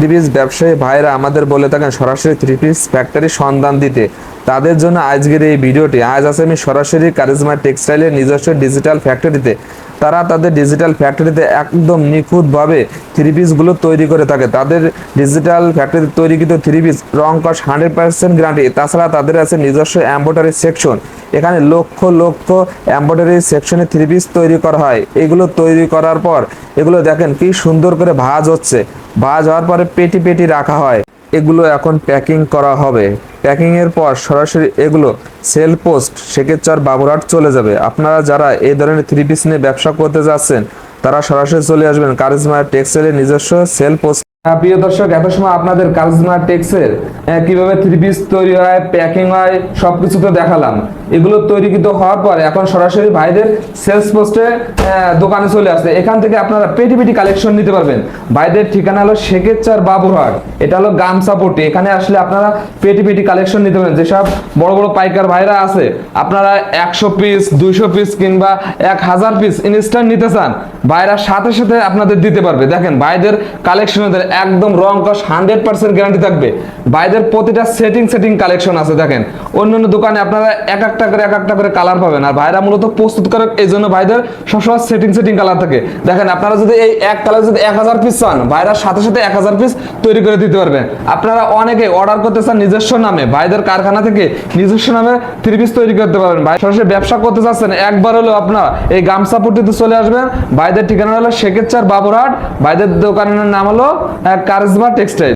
Three piece ব্যবসায়ী ভাইরা আমাদের বলে থাকেন সরাসরি থ্রি পিস ফ্যাক্টরি সন্ধান দিতে। তাদের জন্য আজকের এই ভিডিওটি। আজ আছে আমি সরাসরি কারিজমা টেক্সটাইলের নিজস্ব ডিজিটাল ফ্যাক্টরিতে। তারা তাদের ডিজিটাল ফ্যাক্টরিতে একদম নিখুঁতভাবে থ্রি পিসগুলো তৈরি করে থাকে। তাদের ডিজিটাল ফ্যাক্টরিতে তৈরিকৃত থ্রি পিস রং কস 100% গ্যারান্টি। তাছাড়া তাদের আছে নিজস্ব এমব্রয়ডারি সেকশন। এখানে লক্ষ লক্ষ এমব্রয়ডারি সেকশনে থ্রি পিস তৈরি করা হয়। এগুলো তৈরি করার পর এগুলো দেখেন কি সুন্দর করে ভাঁজ হচ্ছে। ভাঁজ হওয়ার পরে পেটি পেটি রাখা হয়। এগুলো এখন প্যাকিং করা হবে। প্যাকিং এর পর সরাসরি এগুলো সেল পোস্ট সেকেতচর বাবুরহাট চলে যাবে। আপনারা যারা এই ধরনের থ্রি পিস নিয়ে ব্যবসা করতে যাচ্ছেন তারা সরাসরি চলে আসবেন কারিজমা টেক্সটাইলের নিজস্ব সেল পোস্ট। প্রিয় দর্শক, এত সময় আপনাদের কারিজমা টেক্সের কিভাবে থ্রি পিস তৈরি হয়, প্যাকিং হয়, সবকিছু তো দেখালাম। এগুলো তৈরিকৃত হওয়ার পর এখন সরাসরি ভাইদের সেলস পোস্টে দোকানে চলে আসছে। এখান থেকে আপনারা পেটি পেটি কালেকশন নিতে পারবেন। ভাইদের ঠিকানা হলো সেকেতচর বাবুরহাট। এটা হলো গামছাপট্টি। এখানে আসলে আপনারা পেটি পেটি কালেকশন নিতে পারেন। যেসব বড় বড় পাইকার ভাইরা আছে, আপনারা 100 পিস 200 পিস কিংবা 1000 পিস ইনস্ট্যান্ট নিতে চান, ভাইরা সাথে সাথে আপনাদের দিতে পারবে। দেখেন ভাইদের কালেকশনের একদম রং কস 100% গ্যারান্টি থাকবে। ভাইদের প্রতিটা সেটিং কালেকশন আছে। দেখেন অন্যান্য দোকানে আপনারা এক একটা করে কালার পাবেন, আর ভাইরা মূলত প্রস্তুতকারক, এই জন্য ভাইদের সবসময় সেটিং কালার থাকে। দেখেন আপনারা যদি এই এক কালার যদি 1000 পিস চান, ভাইরা সাথে সাথে 1000 পিস তৈরি করে দিতে পারবেন। আপনারা অনেকে অর্ডার করতে চান নিজস্ব নামে, ভাইদের কারখানা থেকে নিজস্ব নামে থ্রি পিস তৈরি করতে পারবেন। ভাই সরাসরি ব্যবসা করতে চাচ্ছেন, একবার হলো আপনারা এই গামছাপট্টিতে চলে আসবেন। ভাইদের ঠিকানা হলো সেকেতচর বাবুরহাট। ভাইদের দোকানের নাম হলো কারিজমা টেক্সটাইল।